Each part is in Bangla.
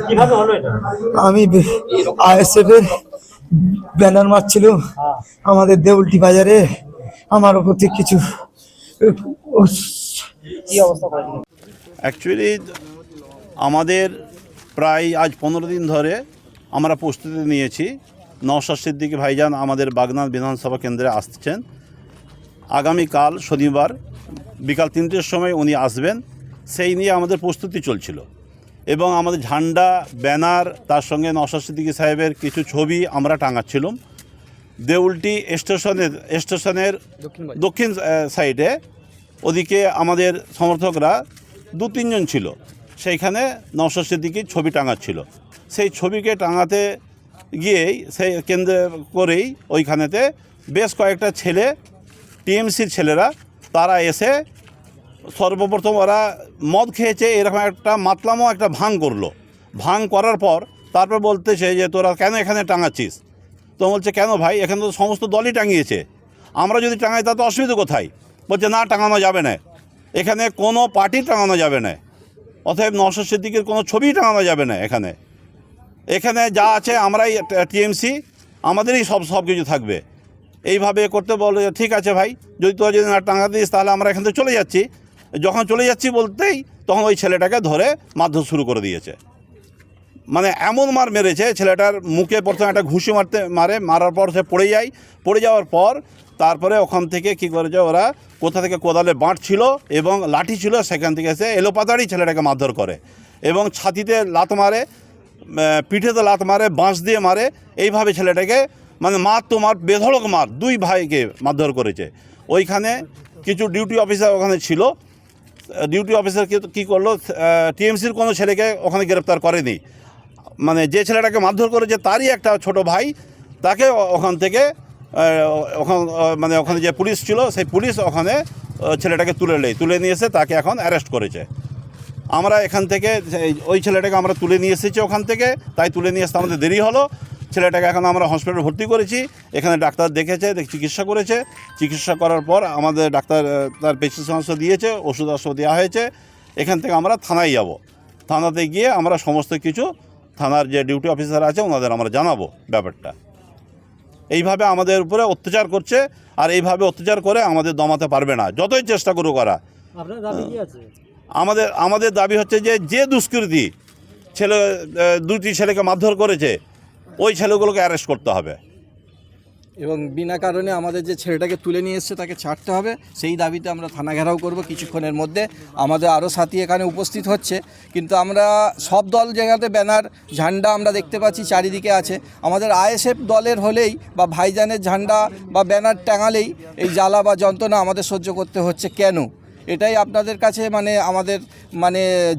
কিভাবে হলো এটা? আমি আইএসএফ এর ব্যানার মারছিল আমাদের দেউলটি বাজারে। আমার ওপর থেকে কিছু কি অবস্থা করে দিলেন? অ্যাকচুয়ালি আমাদের প্রায় আজ 15 দিন ধরে আমরা প্রস্তুতি নিয়েছি। নওশাদ সিদ্দিকী ভাইজান আমাদের বাগনান বিধানসভা কেন্দ্রে আসছেন। আগামীকাল শনিবার বিকাল 3টের সময় উনি আসবেন, সেই নিয়ে আমাদের প্রস্তুতি চলছিল। এবং আমাদের ঝান্ডা, ব্যানার, তার সঙ্গে নওশাদ সিদ্দিকী সাহেবের কিছু ছবি আমরা টাঙাচ্ছিলাম। দেউলটি স্টেশনের দক্ষিণ সাইডে ওদিকে আমাদের সমর্থকরা 2-3 জন ছিল, সেইখানে নওশাদ সিদ্দিকীর ছবি টাঙাচ্ছিল। সেই ছবিকে টাঙাতে গিয়েই সেই কেন্দ্র করেই ওইখানেতে বেশ কয়েকটা ছেলে, টিএমসির ছেলেরা, তারা এসে সর্বপ্রথম ওরা মদ খেয়েছে এরকম একটা মাতলামো একটা ভাঙ করলো। ভাঙ করার পর তারপর বলতেছে যে তোরা কেন এখানে টাঙাচ্ছিস? তো বলছে কেন ভাই, এখানে তো সমস্ত দলই টাঙিয়েছে, আমরা যদি টাঙাই তাতে অসুবিধা কোথায়? বলছে না, টাঙানো যাবে না, এখানে কোনো পার্টি টাঙানো যাবে না, অতএব নওশাদ সিদ্দিকীর কোনো ছবি টাঙানো যাবে না। এখানে যা আছে আমরাই টিএমসি, আমাদেরই সব কিছু থাকবে। এইভাবে করতে বলে ঠিক আছে ভাই, যদি তোরা যদি না টাঙা দিস তাহলে আমরা এখান থেকে চলে যাচ্ছি। যখন চলে যাচ্ছি বলতেই তখন ওই ছেলেটাকে ধরে মারধর শুরু করে দিয়েছে। মানে এমন মার মেরেছে, ছেলেটার মুখে প্রথমে একটা ঘুষি মারার পর সে পড়ে যাওয়ার পর তারপরে ওখান থেকে কী করেছে, ওরা কোথা থেকে কোদালে বাঁট ছিল এবং লাঠি ছিল, সেখান থেকে এসে এলোপাতাড়ি ছেলেটাকে মারধর করে এবং ছাতিতে লাত মারে, পিঠেতে লাত মারে, বাঁশ দিয়ে মারে। এইভাবে ছেলেটাকে মানে বেধড়ক মার, 2 ভাইকে মারধর করেছে। ওইখানে কিছু ডিউটি অফিসার ওখানে ছিল, ডিউটি অফিসার কী করলো, টিএমসির কোনো ছেলেকে ওখানে গ্রেপ্তার করেনি। মানে যে ছেলেটাকে মারধর করেছে তারই একটা ছোট ভাই, তাকে ওখান থেকে ওখানে যে পুলিশ ছিল সেই পুলিশ ওখানে ছেলেটাকে তুলে নিয়ে এসে তাকে এখন অ্যারেস্ট করেছে। আমরা এখান থেকে ওই ছেলেটাকে আমরা তুলে নিয়ে এসেছি ওখান থেকে, তাই তুলে নিয়ে আসতে আমাদের দেরি হলো। ছেলেটাকে এখন আমরা হসপিটালে ভর্তি করেছি, এখানে ডাক্তার দেখেছে, চিকিৎসা করেছে। চিকিৎসা করার পর আমাদের ডাক্তার তার প্রেসক্রিপশন দিয়েছে, ওষুধ দেওয়া হয়েছে। এখান থেকে আমরা থানায় যাব, থানাতে গিয়ে আমরা সমস্ত কিছু থানার যে ডিউটি অফিসার আছে ওনাদের আমরা জানাবো ব্যাপারটা। এইভাবে আমাদের উপরে অত্যাচার করছে, আর এইভাবে অত্যাচার করে আমাদের দমাতে পারবে না, যতই চেষ্টা করুক ওরা। আপনার দাবি কি আছে? আমাদের দাবি হচ্ছে যে দুষ্কৃতী ছেলে 2টি ছেলেকে মারধর করেছে, ওই ছেলেগুলোকে অ্যারেস্ট করতে হবে এবং বিনা কারণে আমাদের যে ছেলেটাকে তুলে নিয়ে এসছে তাকে ছাড়তে হবে। সেই দাবিতে আমরা থানা ঘেরাও করব কিছুক্ষণের মধ্যে। আমাদের আরও সাথী এখানে উপস্থিত হচ্ছে, কিন্তু আমরা সব দল জায়গাতে ব্যানার, ঝান্ডা আমরা দেখতে পাচ্ছি চারিদিকে আছে। আমাদের আইএসএফ দলের হলেই বা ভাইজানের ঝান্ডা বা ব্যানার টাঙালেই এই জ্বালা বা যন্ত্রণা আমাদের সহ্য করতে হচ্ছে কেন? এটাই আপনাদের কাছে আমাদের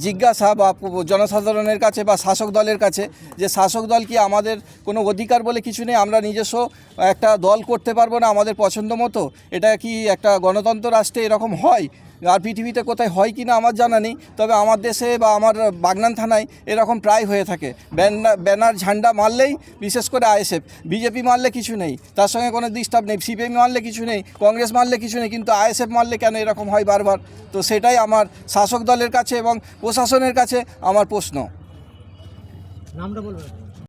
জিজ্ঞাসা বা জনসাধারণের কাছে বা শাসক দলের কাছে, যে শাসক দল কি আমাদের কোনো অধিকার বলে কিছু নেই? আমরা নিজস্ব একটা দল করতে পারবো না আমাদের পছন্দ মতো? এটা কি একটা গণতন্ত্র রাষ্ট্রে এরকম হয়? আর পৃথিবীতে কোথায় হয় কি না আমার জানা নেই, তবে আমার দেশে বা আমার বাগনান থানায় এরকম প্রায় হয়ে থাকে। ব্যানার ঝান্ডা মারলেই, বিশেষ করে আইএসএফ, বিজেপি মারলে কিছু নেই, তার সঙ্গে কোনো ডিস্টার্ব নেই, সিপিএম মারলে কিছু নেই, কংগ্রেস মারলে কিছু নেই, কিন্তু আইএসএফ মারলে কেন এরকম হয় বারবার? তো সেটাই আমার শাসক দলের কাছে এবং প্রশাসনের কাছে আমার প্রশ্ন। নামটা বলবেন?